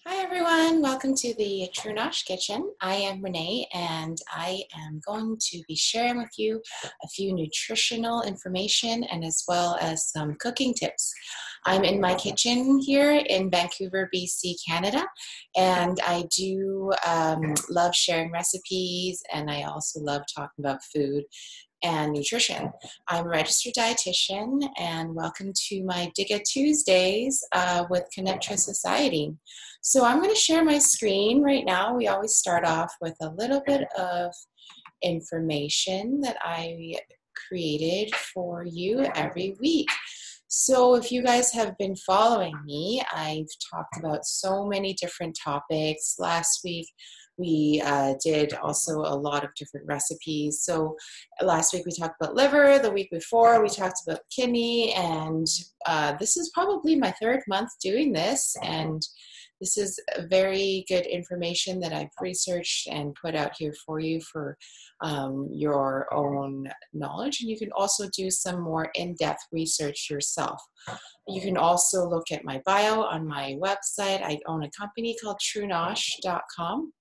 Hi everyone, welcome to the True Nosh Kitchen. I am Renee and I am going to be sharing with you a few nutritional information and as well as some cooking tips. I'm in my kitchen here in Vancouver, BC, Canada, and I do love sharing recipes, and I also love talking about food and nutrition. I'm a registered dietitian, and welcome to my Digga Tuesdays with Connectra Society. So I'm going to share my screen right now. We always start off with a little bit of information that I created for you every week. So if you guys have been following me, I've talked about so many different topics. Last week, we did also a lot of different recipes. So last week we talked about liver, the week before we talked about kidney, and this is probably my third month doing this, and this is very good information that I've researched and put out here for you for your own knowledge. And you can also do some more in-depth research yourself. You can also look at my bio on my website. I own a company called truenosh.com.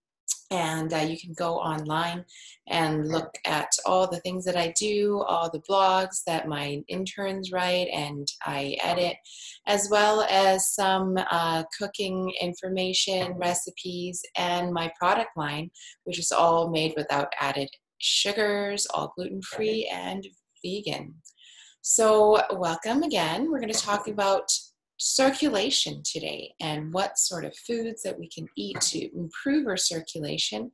And you can go online and look at all the things that I do, all the blogs that my interns write and I edit, as well as some cooking information, recipes, and my product line, which is all made without added sugars, all gluten-free and vegan. So welcome again. We're going to talk about circulation today and what sort of foods that we can eat to improve our circulation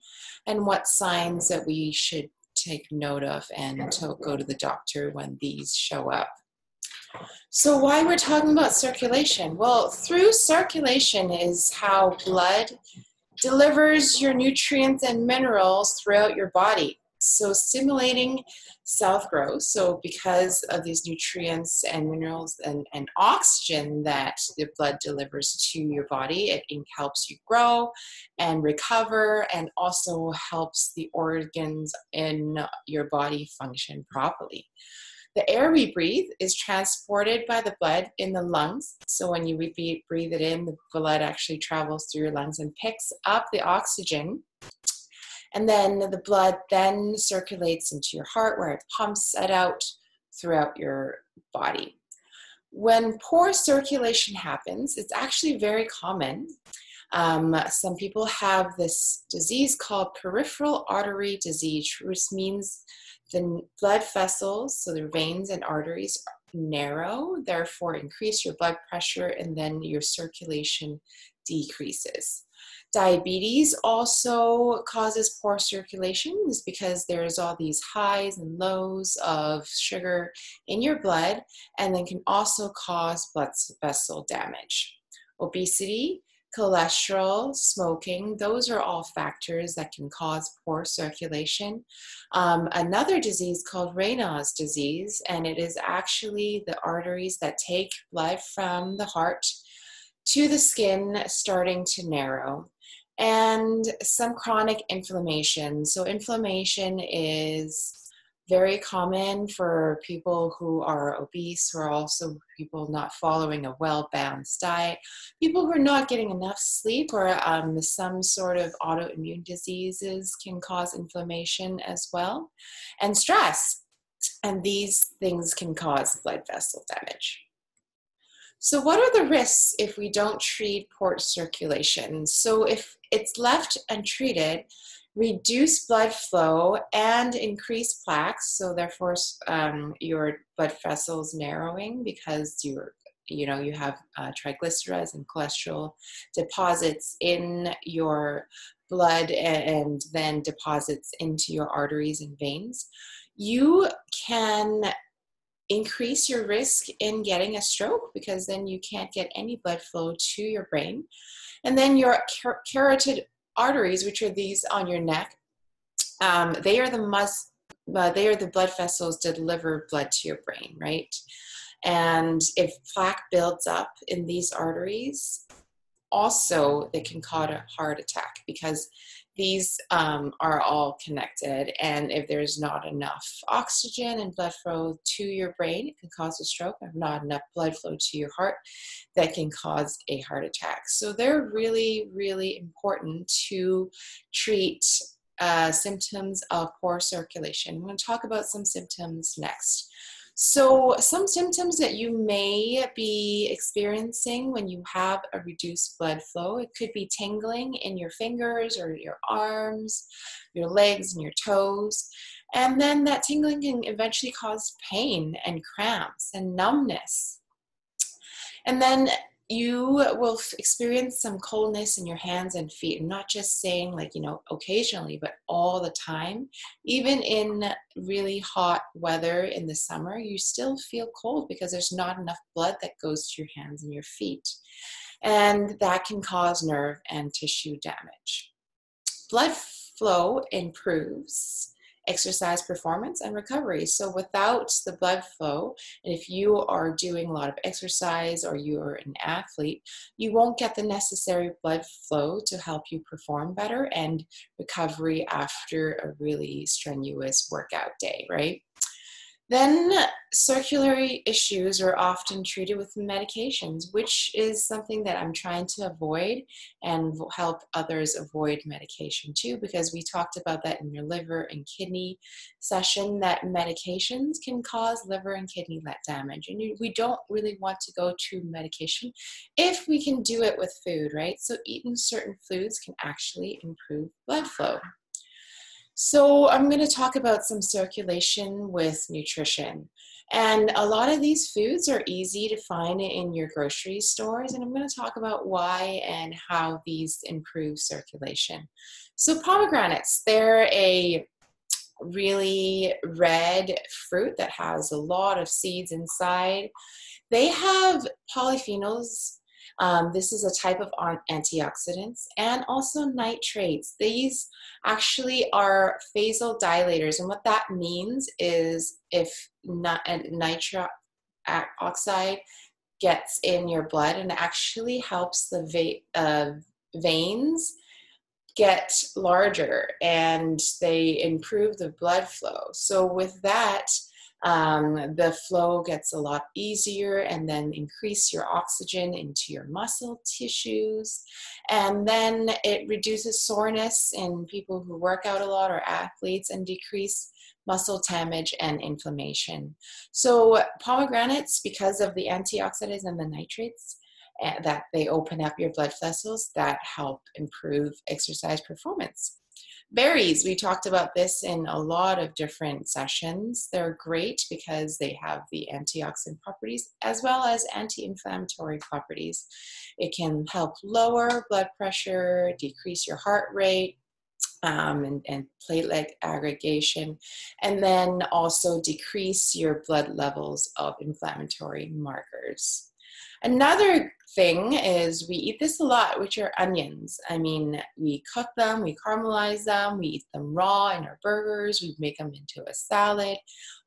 and what signs that we should take note of and to go to the doctor when these show up. So why we're talking about circulation? Well, through circulation is how blood delivers your nutrients and minerals throughout your body. So stimulating cell growth. So because of these nutrients and minerals and oxygen that the blood delivers to your body, it helps you grow and recover and also helps the organs in your body function properly. The air we breathe is transported by the blood in the lungs. So when you breathe it in, the blood actually travels through your lungs and picks up the oxygen. And then the blood then circulates into your heart where it pumps it out throughout your body. When poor circulation happens, it's actually very common. Some people have this disease called peripheral artery disease, which means the blood vessels, so the veins and arteries, narrow, therefore increase your blood pressure, and then your circulation decreases. Diabetes also causes poor circulation is because there's all these highs and lows of sugar in your blood, and then can also cause blood vessel damage. Obesity, cholesterol, smoking, those are all factors that can cause poor circulation. Another disease called Renée's disease, and it is actually the arteries that take blood from the heart to the skin starting to narrow. And some chronic inflammation. So inflammation is very common for people who are obese, or also people not following a well-balanced diet, people who are not getting enough sleep, or some sort of autoimmune diseases can cause inflammation as well, and stress. And these things can cause blood vessel damage. So what are the risks if we don't treat poor circulation? So if it's left untreated, reduce blood flow and increase plaques. So therefore, your blood vessels narrowing because you have triglycerides and cholesterol deposits in your blood and then deposits into your arteries and veins. You can increase your risk in getting a stroke because then you can't get any blood flow to your brain. And then your carotid arteries, which are these on your neck, they are the blood vessels that deliver blood to your brain, right? And if plaque builds up in these arteries, also they can cause a heart attack because These are all connected, and if there's not enough oxygen and blood flow to your brain, it can cause a stroke. If not enough blood flow to your heart, that can cause a heart attack. So they're really, really important to treat symptoms of poor circulation. I'm going to talk about some symptoms next. So some symptoms that you may be experiencing when you have a reduced blood flow, it could be tingling in your fingers or your arms, your legs and your toes. And then that tingling can eventually cause pain and cramps and numbness. And then you will experience some coldness in your hands and feet. I'm not just saying like, occasionally, but all the time. Even in really hot weather in the summer, you still feel cold because there's not enough blood that goes to your hands and your feet. And that can cause nerve and tissue damage. Blood flow improves exercise performance and recovery. So without the blood flow, and if you are doing a lot of exercise or you're an athlete, you won't get the necessary blood flow to help you perform better and recovery after a really strenuous workout day, right? Then circulatory issues are often treated with medications, which is something that I'm trying to avoid and help others avoid medication too, because we talked about that in your liver and kidney session, that medications can cause liver and kidney damage. And we don't really want to go to medication if we can do it with food, right? So eating certain foods can actually improve blood flow. So I'm going to talk about some circulation with nutrition. And a lot of these foods are easy to find in your grocery stores. And I'm going to talk about why and how these improve circulation. So pomegranates, they're a really red fruit that has a lot of seeds inside. They have polyphenols. This is a type of antioxidants and also nitrates. These actually are vasodilators, and what that means is if nitric oxide gets in your blood and actually helps the veins get larger and they improve the blood flow. So with that, the flow gets a lot easier, and then increase your oxygen into your muscle tissues. And then it reduces soreness in people who work out a lot or athletes, and decrease muscle damage and inflammation. So pomegranates, because of the antioxidants and the nitrates, that they open up your blood vessels that help improve exercise performance. Berries, we talked about this in a lot of different sessions. They're great because they have the antioxidant properties as well as anti-inflammatory properties. It can help lower blood pressure, decrease your heart rate, and platelet aggregation, and then also decrease your blood levels of inflammatory markers. Another thing is we eat this a lot, which are onions. I mean, we cook them, we caramelize them, we eat them raw in our burgers, we make them into a salad.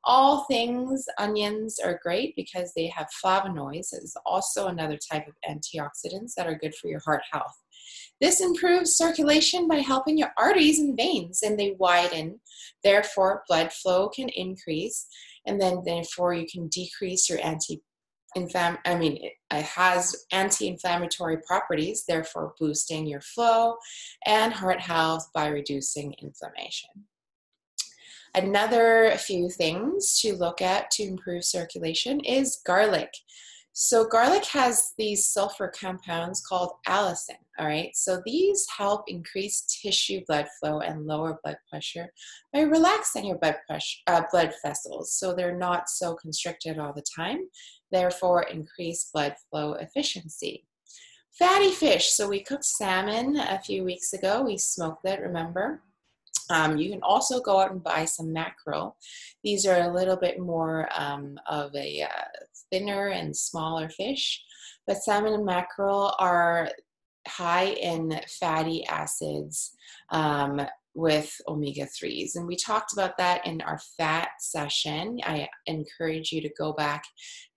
All things, onions are great because they have flavonoids. It's also another type of antioxidants that are good for your heart health. This improves circulation by helping your arteries and veins, and they widen. Therefore, blood flow can increase, and then therefore you can decrease your it has anti-inflammatory properties, therefore boosting your flow and heart health by reducing inflammation. Another few things to look at to improve circulation is garlic. So garlic has these sulfur compounds called allicin, all right? So these help increase tissue blood flow and lower blood pressure by relaxing your blood vessels so they're not so constricted all the time, therefore increase blood flow efficiency. Fatty fish, so we cooked salmon a few weeks ago. We smoked it, remember? You can also go out and buy some mackerel. These are a little bit more of a thinner and smaller fish, but salmon and mackerel are high in fatty acids, with omega-3s. And we talked about that in our fat session. I encourage you to go back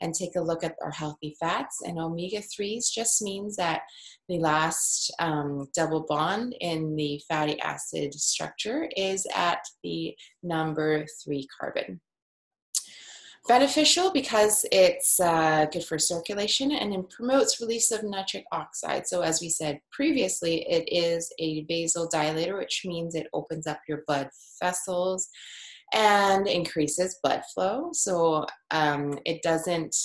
and take a look at our healthy fats. And omega-3s just means that the last double bond in the fatty acid structure is at the number 3 carbon. Beneficial because it's good for circulation and it promotes release of nitric oxide. So as we said previously, it is a vasodilator, which means it opens up your blood vessels and increases blood flow. So it doesn't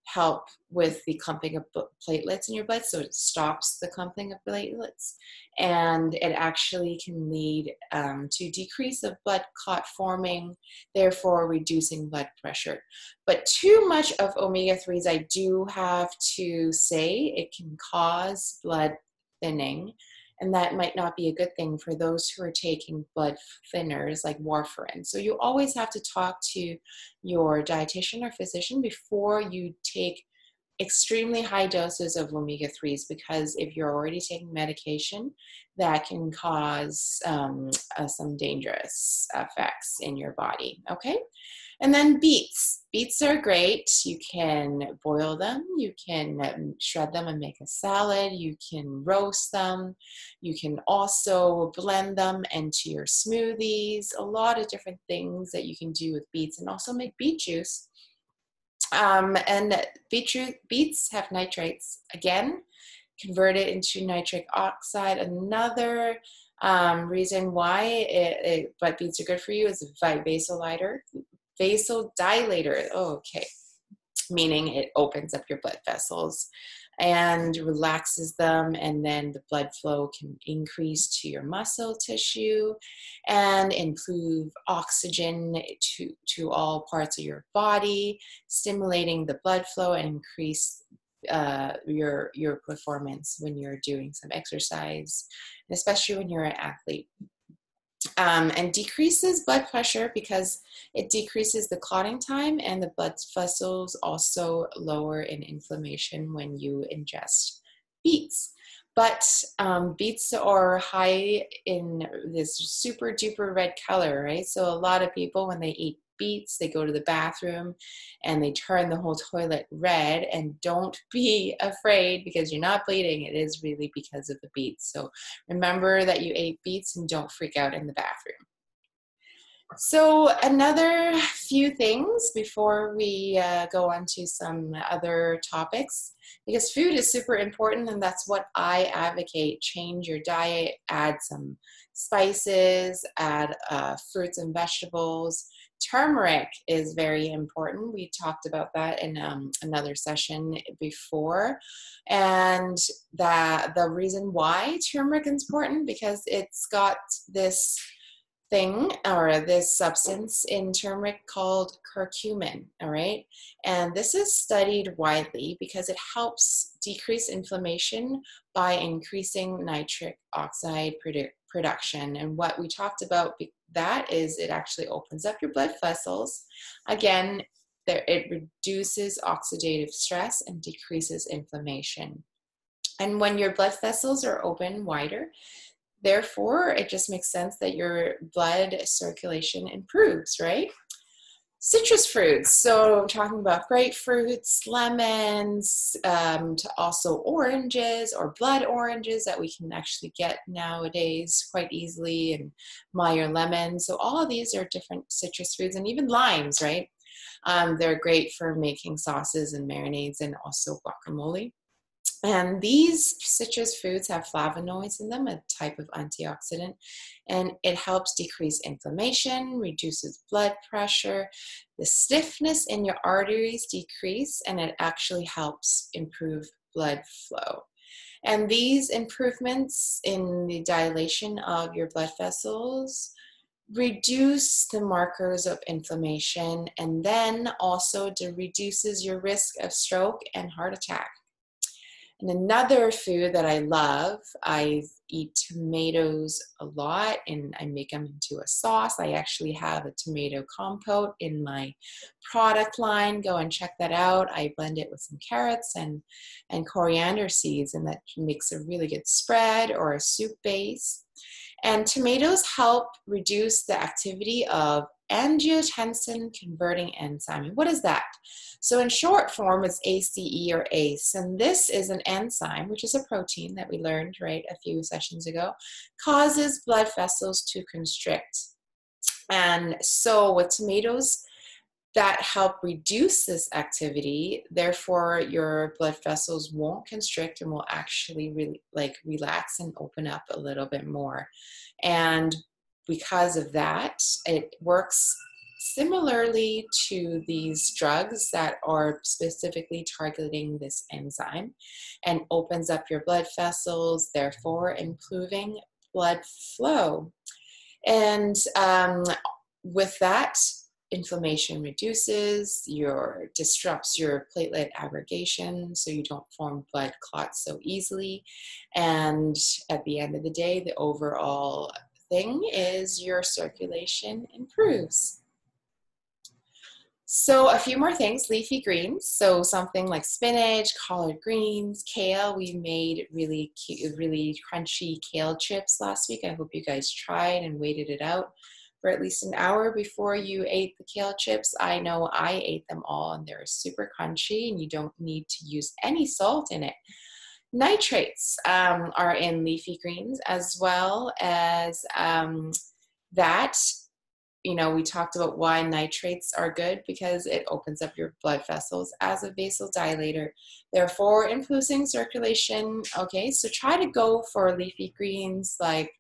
help with the clumping of platelets in your blood, so it stops the clumping of platelets, and it actually can lead to decrease of blood clot forming, therefore reducing blood pressure. But too much of omega-3s, I do have to say, it can cause blood thinning, and that might not be a good thing for those who are taking blood thinners like warfarin. So you always have to talk to your dietitian or physician before you take extremely high doses of omega-3s, because if you're already taking medication, that can cause some dangerous effects in your body, okay? And then beets. Beets are great. You can boil them, you can shred them and make a salad, you can roast them, you can also blend them into your smoothies, a lot of different things that you can do with beets, and also make beet juice. And beets have nitrates. Again, convert it into nitric oxide. Another reason why but beets are good for you is a vasodilator. Oh, okay, meaning it opens up your blood vessels and relaxes them, and then the blood flow can increase to your muscle tissue and improve oxygen to all parts of your body, stimulating the blood flow and increase your performance when you're doing some exercise, especially when you're an athlete. And decreases blood pressure because it decreases the clotting time, and the blood vessels also lower in inflammation when you ingest beets. But beets are high in this super duper red color, right? So a lot of people, when they eat beets, they go to the bathroom and they turn the whole toilet red. And don't be afraid, because you're not bleeding. It is really because of the beets. So remember that you ate beets and don't freak out in the bathroom. So another few things before we go on to some other topics, because food is super important, and that's what I advocate. Change your diet, add some spices, add fruits and vegetables. Turmeric is very important. We talked about that in another session before. And the reason why turmeric is important, because it's got this thing, or this substance in turmeric called curcumin, all right? And this is studied widely because it helps decrease inflammation by increasing nitric oxide production. And what we talked about that is it actually opens up your blood vessels. Again, it reduces oxidative stress and decreases inflammation. And when your blood vessels are open wider, therefore, it just makes sense that your blood circulation improves, right? Citrus fruits, so talking about grapefruits, lemons, to also oranges or blood oranges that we can actually get nowadays quite easily, and Meyer lemons. So all of these are different citrus fruits, and even limes, right? They're great for making sauces and marinades and also guacamole. And these citrus fruits have flavonoids in them, a type of antioxidant, and it helps decrease inflammation, reduces blood pressure, the stiffness in your arteries decrease, and it actually helps improve blood flow. And these improvements in the dilation of your blood vessels reduce the markers of inflammation, and then also reduces your risk of stroke and heart attack. And another food that I love, I eat tomatoes a lot, and I make them into a sauce. I actually have a tomato compote in my product line. Go and check that out. I blend it with some carrots and coriander seeds, and that makes a really good spread or a soup base. And tomatoes help reduce the activity of angiotensin converting enzyme. What is that? So in short form, it's ACE or ACE. And this is an enzyme, which is a protein that we learned, right, a few sessions ago, causes blood vessels to constrict. And so with tomatoes, that help reduce this activity, therefore your blood vessels won't constrict and will actually really relax and open up a little bit more. And because of that, it works similarly to these drugs that are specifically targeting this enzyme and opens up your blood vessels, therefore improving blood flow. And with that, inflammation reduces, disrupts your platelet aggregation so you don't form blood clots so easily. And at the end of the day, the overall thing is your circulation improves. So a few more things, leafy greens. So something like spinach, collard greens, kale. We made really cute, really crunchy kale chips last week. I hope you guys tried and waited it out for at least an hour before you ate the kale chips. I know I ate them all and they're super crunchy and you don't need to use any salt in it. Nitrates are in leafy greens, as well as that. You know, we talked about why nitrates are good, because it opens up your blood vessels as a vasodilator, therefore improving circulation. Okay, so try to go for leafy greens like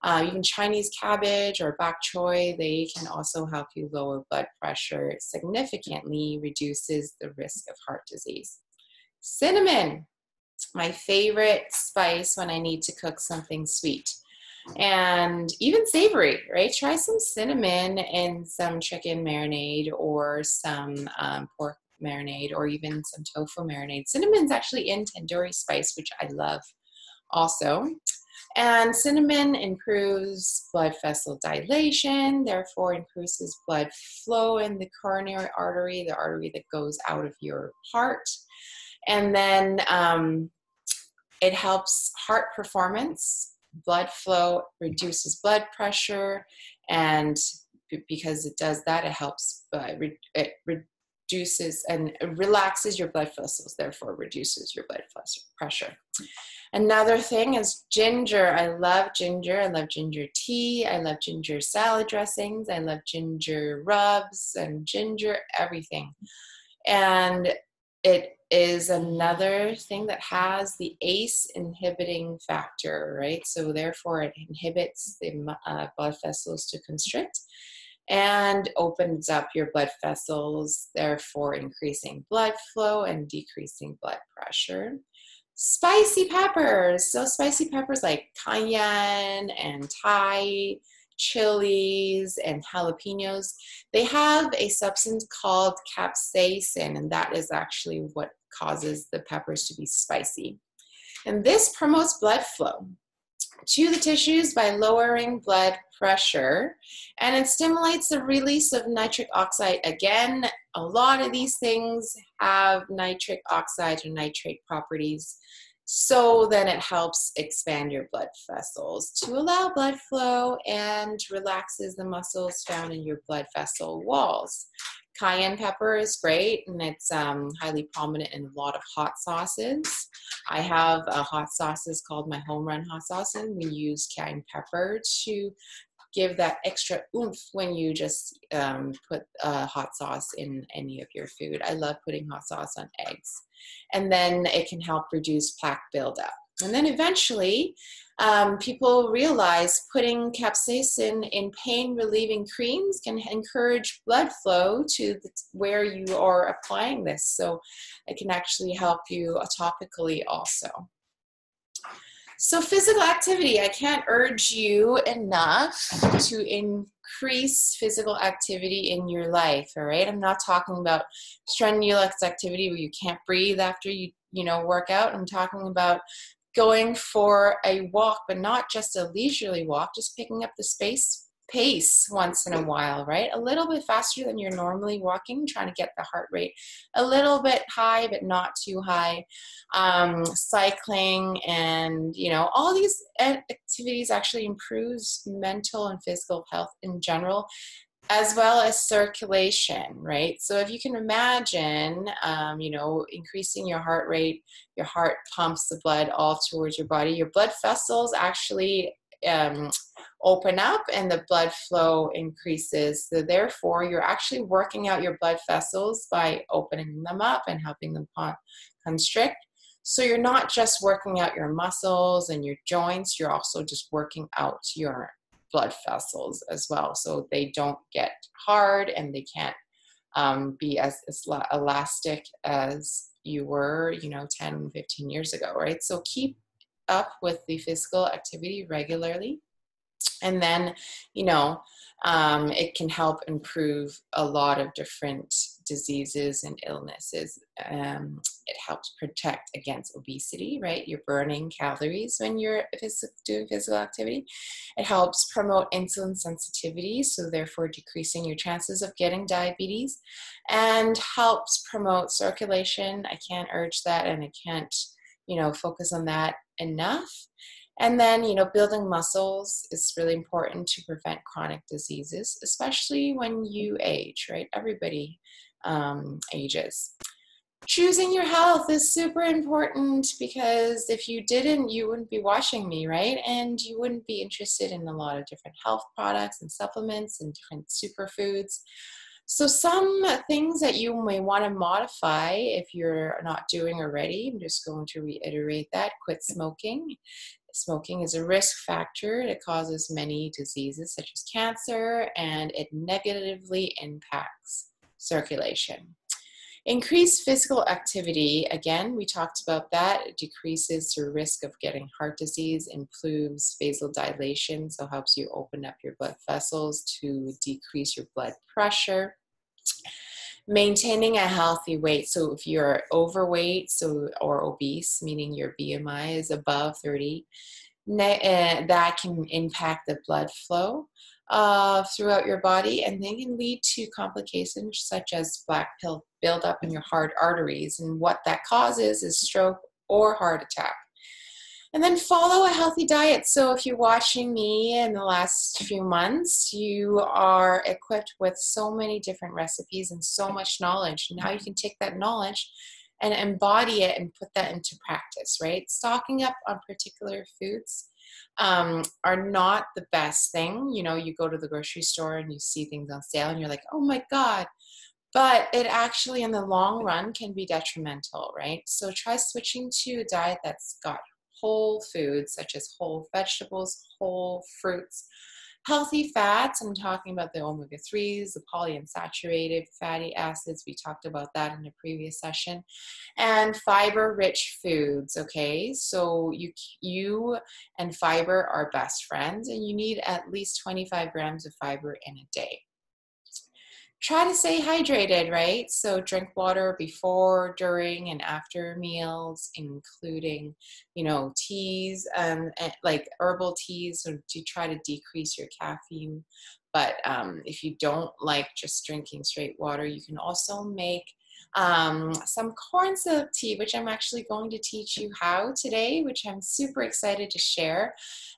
even Chinese cabbage or bok choy. They can also help you lower blood pressure. It significantly reduces the risk of heart disease. Cinnamon, my favorite spice when I need to cook something sweet. And even savory, right? Try some cinnamon in some chicken marinade or some pork marinade or even some tofu marinade. Cinnamon's actually in tandoori spice, which I love also. And cinnamon improves blood vessel dilation, therefore increases blood flow in the coronary artery, the artery that goes out of your heart. And then it helps heart performance. Blood flow reduces blood pressure, and because it does that, it helps, it reduces and relaxes your blood vessels, therefore reduces your blood pressure. Another thing is ginger. I love ginger. I love ginger tea. I love ginger salad dressings. I love ginger rubs and ginger everything. And it is another thing that has the ACE inhibiting factor, right? So therefore it inhibits the blood vessels to constrict and opens up your blood vessels, therefore increasing blood flow and decreasing blood pressure. Spicy peppers. So spicy peppers like cayenne and Thai chilies and jalapenos, they have a substance called capsaicin, and that is actually what causes the peppers to be spicy. And this promotes blood flow to the tissues by lowering blood pressure, and it stimulates the release of nitric oxide. Again, a lot of these things have nitric oxide or nitrate properties. So then it helps expand your blood vessels to allow blood flow and relaxes the muscles found in your blood vessel walls. Cayenne pepper is great, and it's highly prominent in a lot of hot sauces. I have a hot sauces called my home run hot sauce, and we use cayenne pepper to give that extra oomph when you just put hot sauce in any of your food. I love putting hot sauce on eggs. And then it can help reduce plaque buildup. And then eventually, people realize putting capsaicin in pain-relieving creams can encourage blood flow to where you are applying this. So it can actually help you topically also. So physical activity, I can't urge you enough to increase physical activity in your life, all right? I'm not talking about strenuous activity where you can't breathe after you work out. I'm talking about going for a walk, but not just a leisurely walk, just picking up the pace once in a while, right? A little bit faster than you're normally walking, trying to get the heart rate a little bit high, but not too high. Cycling and, all these activities actually improves mental and physical health in general, as well as circulation, right? So if you can imagine, increasing your heart rate, your heart pumps the blood all towards your body. Your blood vessels actually open up and the blood flow increases. So therefore, you're actually working out your blood vessels by opening them up and helping them constrict. So you're not just working out your muscles and your joints, you're also just working out your blood vessels as well, so they don't get hard and they can't be as elastic as you were 10, 15 years ago, right? So keep up with the physical activity regularly, and then it can help improve a lot of different diseases and illnesses. It helps protect against obesity, right? You're burning calories when you're doing physical activity. It helps promote insulin sensitivity, so therefore decreasing your chances of getting diabetes, and helps promote circulation. I can't urge that, and I can't focus on that enough. And then, building muscles is really important to prevent chronic diseases, especially when you age, right? Everybody ages. Choosing your health is super important, because if you didn't, you wouldn't be watching me, right? And you wouldn't be interested in a lot of different health products and supplements and different superfoods. So some things that you may want to modify if you're not doing already, I'm just going to reiterate that. Quit smoking. Smoking is a risk factor. It causes many diseases such as cancer, and it negatively impacts circulation. Increased physical activity, again, we talked about that. It decreases your risk of getting heart disease, improves vasodilation, so helps you open up your blood vessels to decrease your blood pressure. Maintaining a healthy weight. So if you're overweight or obese, meaning your BMI is above 30, that can impact the blood flow throughout your body, and they can lead to complications such as black pill buildup in your heart arteries. And what that causes is stroke or heart attack. And then follow a healthy diet. So if you're watching me in the last few months, you are equipped with so many different recipes and so much knowledge. Now you can take that knowledge and embody it and put that into practice, right? Stocking up on particular foods are not the best thing. You go to the grocery store and you see things on sale and you're like, oh my God. But it actually in the long run can be detrimental, right? So try switching to a diet that's got whole foods such as whole vegetables, whole fruits, healthy fats. I'm talking about the omega-3s, the polyunsaturated fatty acids. We talked about that in a previous session. And fiber-rich foods, okay? So you and fiber are best friends, and you need at least 25 grams of fiber in a day. Try to stay hydrated, right? So drink water before, during, and after meals, including, teas and like herbal teas, so to try to decrease your caffeine. But if you don't like just drinking straight water, you can also make some corn syrup tea, which I'm actually going to teach you how today, which I'm super excited to share.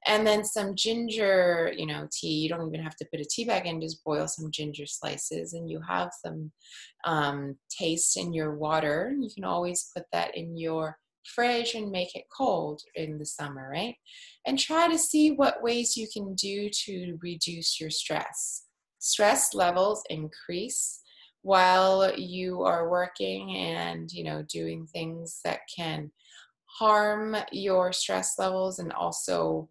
And then some ginger, tea. You don't even have to put a tea bag in, just boil some ginger slices and you have some taste in your water. You can always put that in your fridge and make it cold in the summer, right? And try to see what ways you can do to reduce your stress. Stress levels increase while you are working and, doing things that can harm your stress levels, and also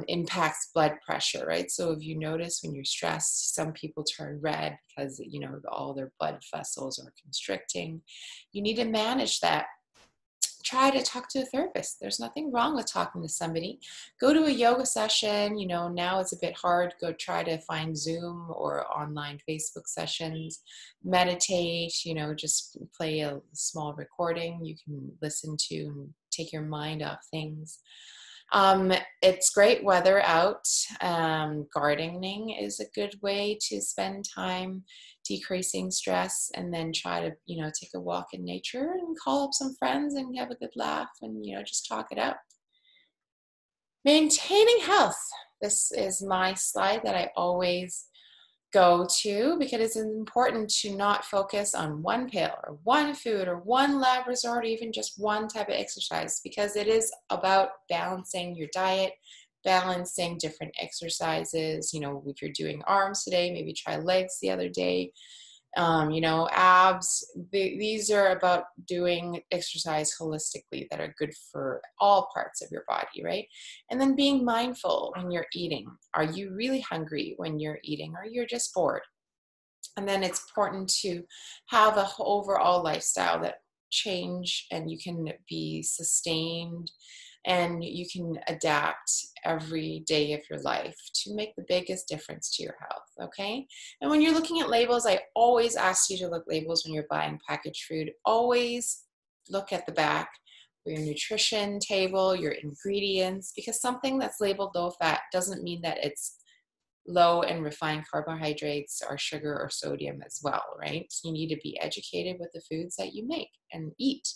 impacts blood pressure, right? So if you notice when you're stressed, some people turn red because, all their blood vessels are constricting. You need to manage that. Try to talk to a therapist. There's nothing wrong with talking to somebody. Go to a yoga session. Now it's a bit hard. Go try to find Zoom or online Facebook sessions. Meditate, just play a small recording you can listen to and take your mind off things. It's great weather out. Gardening is a good way to spend time decreasing stress, and then try to, take a walk in nature and call up some friends and have a good laugh and, just talk it out. Maintaining health. This is my slide that I always go to, because it's important to not focus on one pill or one food or one lab resort, or even just one type of exercise, because it is about balancing your diet, balancing different exercises. If you're doing arms today, maybe try legs the other day. Abs. These are about doing exercise holistically that are good for all parts of your body, right? And then being mindful when you're eating. Are you really hungry when you're eating, or you're just bored? And then it's important to have a overall lifestyle that change, and you can be sustained, and you can adapt every day of your life to make the biggest difference to your health, okay? And when you're looking at labels, I always ask you to look labels when you're buying packaged food. Always look at the back for your nutrition table, your ingredients, because something that's labeled low fat doesn't mean that it's low in refined carbohydrates or sugar or sodium as well, right? So you need to be educated with the foods that you make and eat.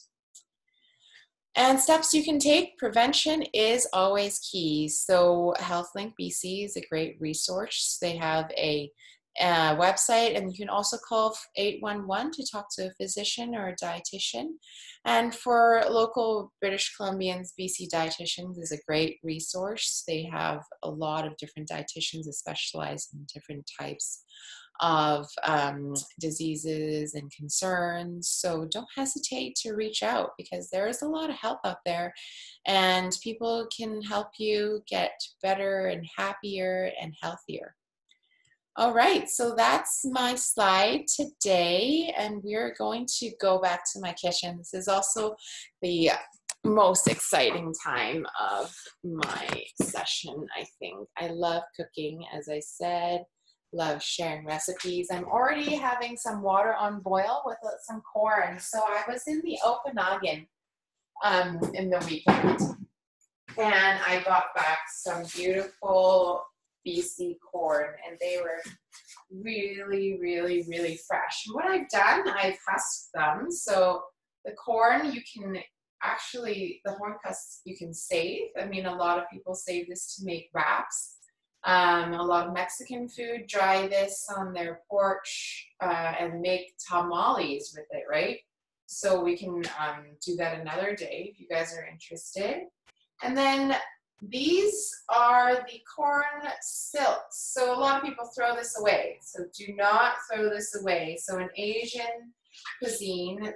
And steps you can take. Prevention is always key. So HealthLink BC is a great resource. They have a website, and you can also call 811 to talk to a physician or a dietitian. And for local British Columbians, BC Dietitians is a great resource. They have a lot of different dietitians that specialize in different types of diseases and concerns. So don't hesitate to reach out, because there is a lot of help out there, and people can help you get better and happier and healthier. All right, so that's my slide today, and we're going to go back to my kitchen. This is also the most exciting time of my session, I think. I love cooking, as I said. Love sharing recipes. I'm already having some water on boil with some corn. So I was in the Okanagan in the weekend, and I got back some beautiful BC corn, and they were really, really, really fresh. And what I've done, I've husked them. So the corn, you can actually, the corn husks you can save. I mean, a lot of people save this to make wraps. A lot of Mexican food dry this on their porch and make tamales with it, right? So we can do that another day if you guys are interested. And then these are the corn silks. So a lot of people throw this away. So do not throw this away. So in Asian cuisine,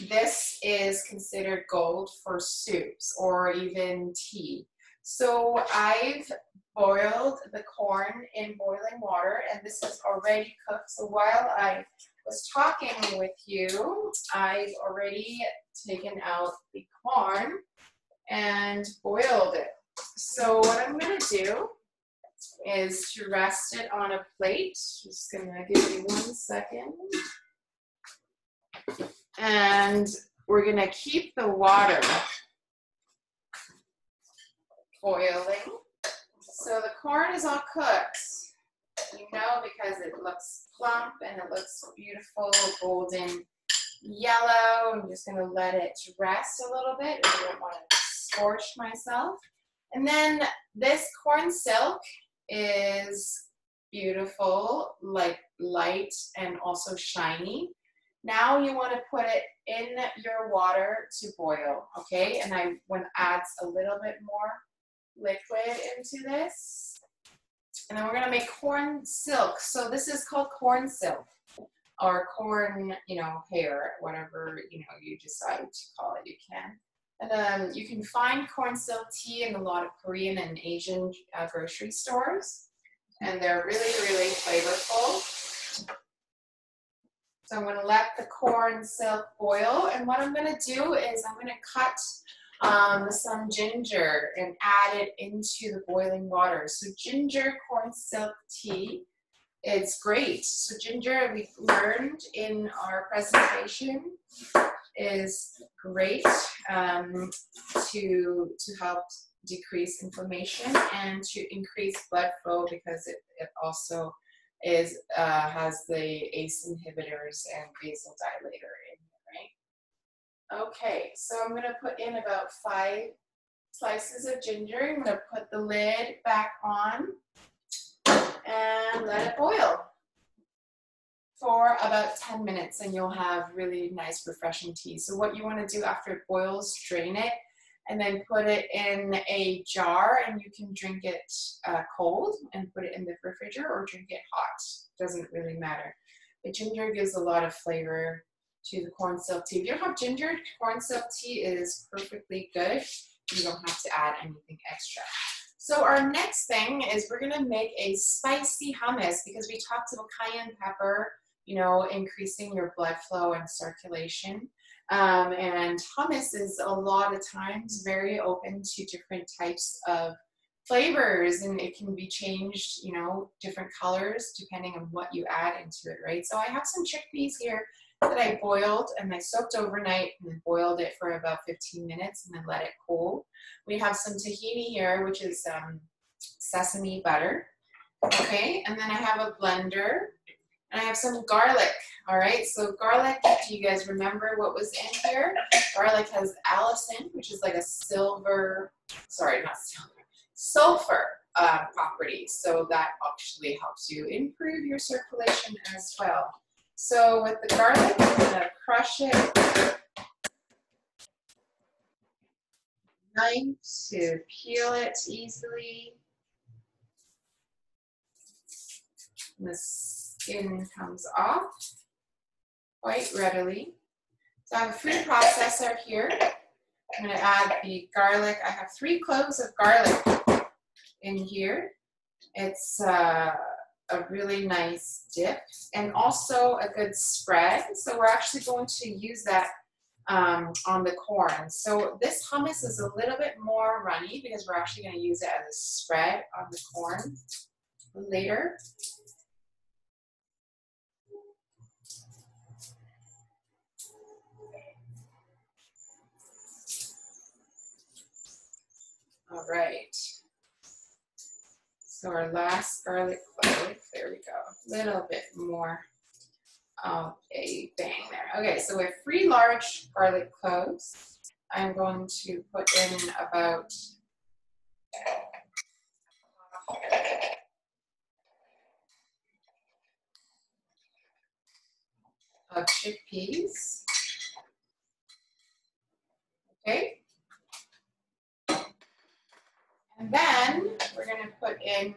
this is considered gold for soups or even tea. So I've boiled the corn in boiling water, and this is already cooked. So while I was talking with you, I've already taken out the corn and boiled it. So what I'm going to do is to rest it on a plate. Just going to give you 1 second. And we're going to keep the water boiling. So the corn is all cooked, because it looks plump and it looks beautiful, golden yellow. I'm just going to let it rest a little bit. I don't want to scorch myself. And then this corn silk is beautiful, like light and also shiny. Now you want to put it in your water to boil, okay? And I want to add a little bit more liquid into this. And then we're going to make corn silk. So this is called corn silk, or corn, hair, whatever, you decide to call it, you can. And you can find corn silk tea in a lot of Korean and Asian grocery stores. And they're really, really flavorful. So I'm going to let the corn silk boil. And what I'm going to do is I'm going to cut some ginger and add it into the boiling water. So ginger corn silk tea, it's great. So ginger, we learned in our presentation, is great to help decrease inflammation and to increase blood flow because it also is has the ACE inhibitors and vasodilator in it, right? Okay, so I'm going to put in about 5 slices of ginger. I'm going to put the lid back on and let it boil for about 10 minutes, and you'll have really nice refreshing tea. So what you want to do after it boils, drain it and then put it in a jar, and you can drink it cold and put it in the refrigerator or drink it hot. Doesn't really matter. The ginger gives a lot of flavor to the corn silk tea. If you don't have ginger, corn silk tea is perfectly good. You don't have to add anything extra. So our next thing is we're gonna make a spicy hummus because we talked about cayenne pepper, you know, increasing your blood flow and circulation. And hummus is a lot of times very open to different types of flavors, and it can be changed, you know, different colors depending on what you add into it, right? So I have some chickpeas here that I boiled and I soaked overnight and then boiled it for about 15 minutes and then let it cool. We have some tahini here, which is sesame butter. Okay, and then I have a blender and I have some garlic. All right, so garlic, do you guys remember what was in here? Garlic has allicin, which is like a sulfur property. So that actually helps you improve your circulation as well. So with the garlic, I'm gonna crush it. Knife to peel it easily. And the skin comes off quite readily. So I have a food processor here. I'm going to add the garlic. I have 3 cloves of garlic in here. It's a really nice dip and also a good spread. So we're actually going to use that on the corn. So this hummus is a little bit more runny because we're actually going to use it as a spread on the corn later. All right. So our last garlic clove, there we go, a little bit more of a bang there. Okay, so with 3 large garlic cloves, I'm going to put in about of chickpeas. Okay. And then we're going to put in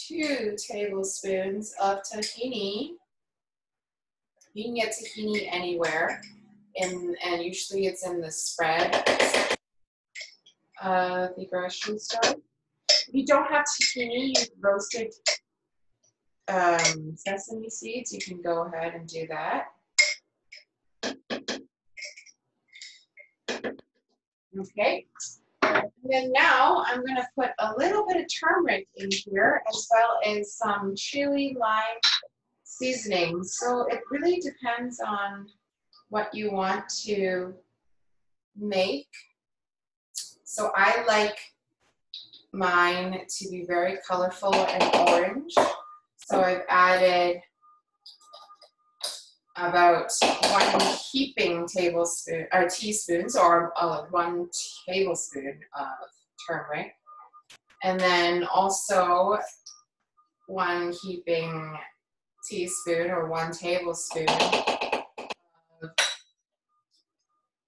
2 tablespoons of tahini. You can get tahini anywhere, and usually it's in the spread, the grocery store. If you don't have tahini, you've roasted sesame seeds, you can go ahead and do that. Okay. And then now I'm going to put a little bit of turmeric in here as well as some chili lime seasoning. So it really depends on what you want to make. So I like mine to be very colorful and orange. So I've added about 1 heaping tablespoon or teaspoons or 1 tablespoon of turmeric, and then also 1 heaping teaspoon or 1 tablespoon of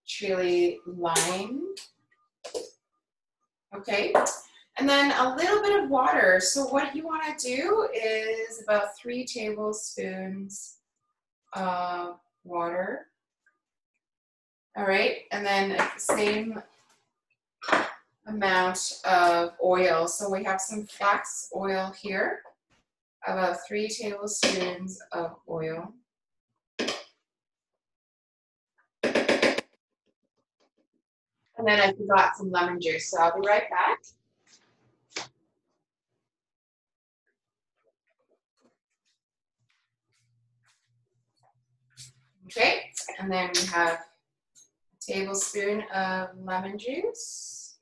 chili lime. Okay, and then a little bit of water. So what you want to do is about 3 tablespoons of water. All right, and then the same amount of oil. So we have some flax oil here, about 3 tablespoons of oil. And then I forgot some lemon juice, so I'll be right back. Okay, and then we have a tablespoon of lemon juice.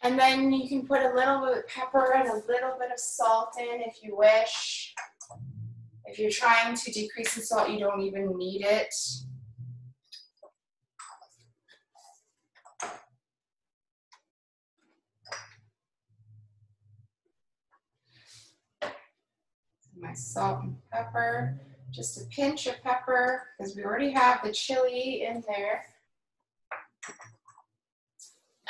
And then you can put a little bit of pepper and a little bit of salt in if you wish. If you're trying to decrease the salt, you don't even need it. My salt and pepper, just a pinch of pepper because we already have the chili in there.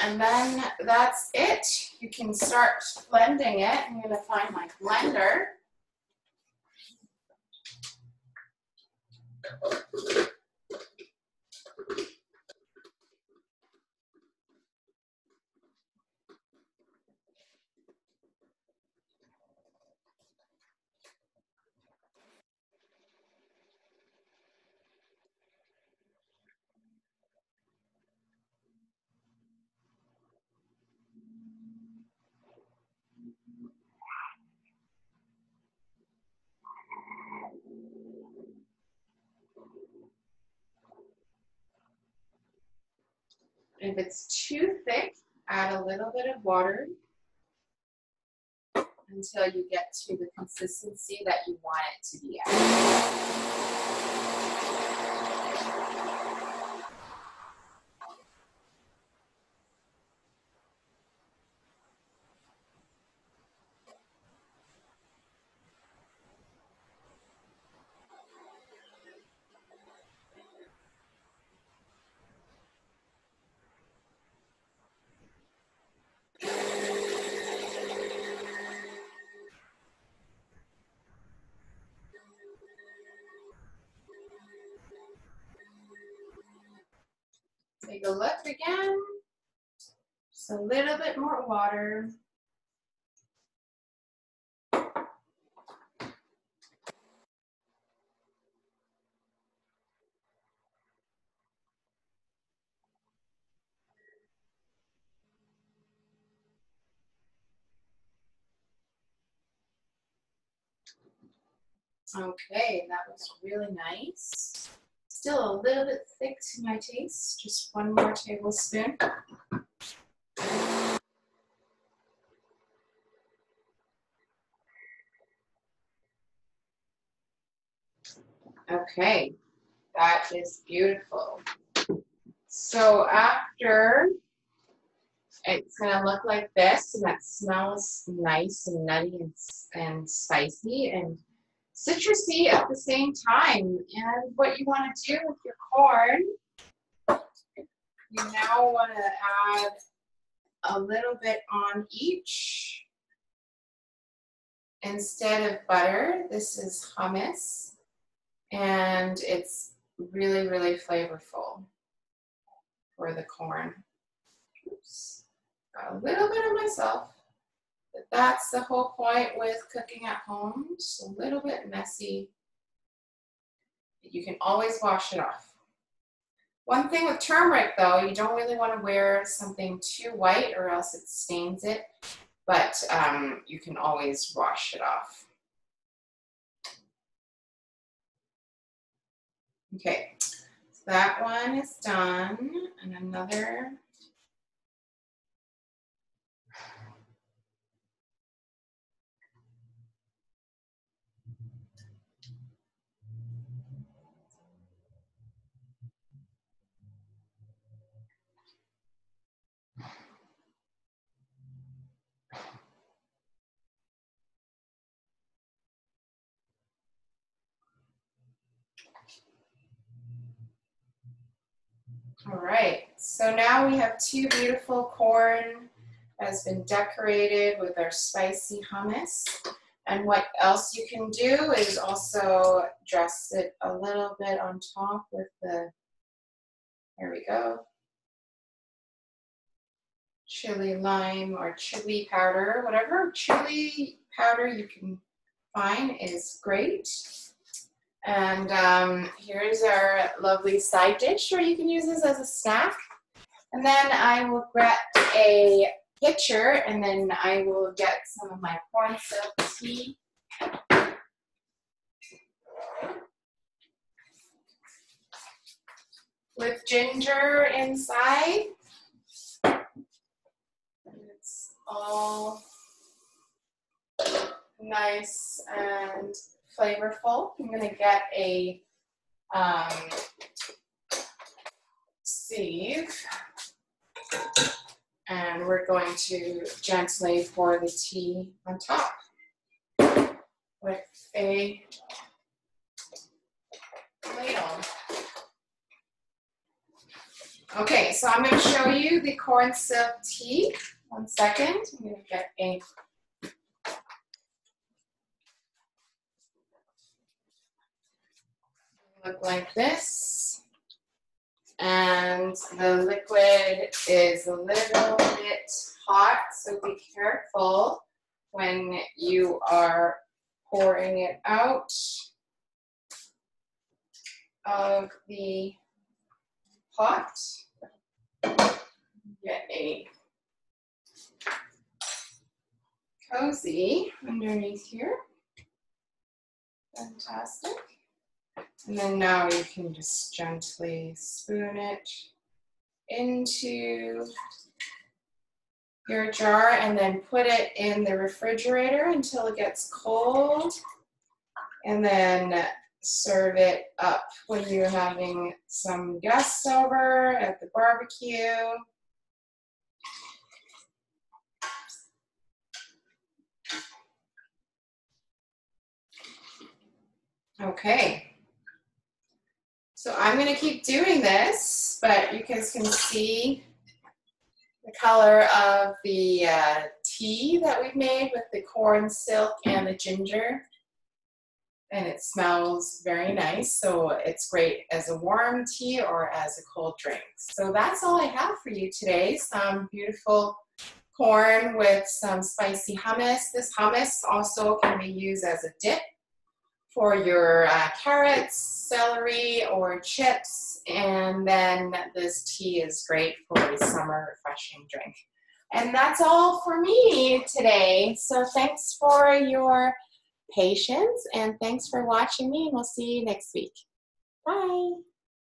And then that's it. You can start blending it. I'm going to find my blender. If it's too thick, add a little bit of water until you get to the consistency that you want it to be at. Take a look again. Just a little bit more water. Okay, that was really nice. Still a little bit thick to my taste. Just one more tablespoon. Okay, that is beautiful. So after, it's gonna look like this, and that smells nice and nutty and spicy and citrusy at the same time. And what you want to do with your corn, you now want to add a little bit on each. Instead of butter, this is hummus, and it's really, really flavorful for the corn. Oops, got a little bit of myself. But that's the whole point with cooking at home. Just a little bit messy. You can always wash it off. One thing with turmeric though, you don't really want to wear something too white or else it stains it, but you can always wash it off. Okay, so that one is done, and another. All right, so now we have two beautiful corn that has been decorated with our spicy hummus. And what else you can do is also dress it a little bit on top with the, there we go, chili lime or chili powder, whatever chili powder you can find is great. And here's our lovely side dish, or you can use this as a snack. And then I will get a pitcher, and then I will get some of my corn silk tea. With ginger inside. It's all nice and flavorful. I'm going to get a sieve, and we're going to gently pour the tea on top with a ladle. Okay, so I'm going to show you the corn silk tea. 1 second. I'm going to get a look like this, and the liquid is a little bit hot, so be careful when you are pouring it out of the pot. Get a cozy underneath here. Fantastic. And then now you can just gently spoon it into your jar and then put it in the refrigerator until it gets cold, and then serve it up when you're having some guests over at the barbecue. Okay. So I'm going to keep doing this, but you guys can see the color of the tea that we've made with the corn silk and the ginger. And it smells very nice, so it's great as a warm tea or as a cold drink. So that's all I have for you today. Some beautiful corn with some spicy hummus. This hummus also can be used as a dip for your carrots, celery, or chips. And then this tea is great for a summer refreshing drink. And that's all for me today. So thanks for your patience, and thanks for watching me, and we'll see you next week. Bye.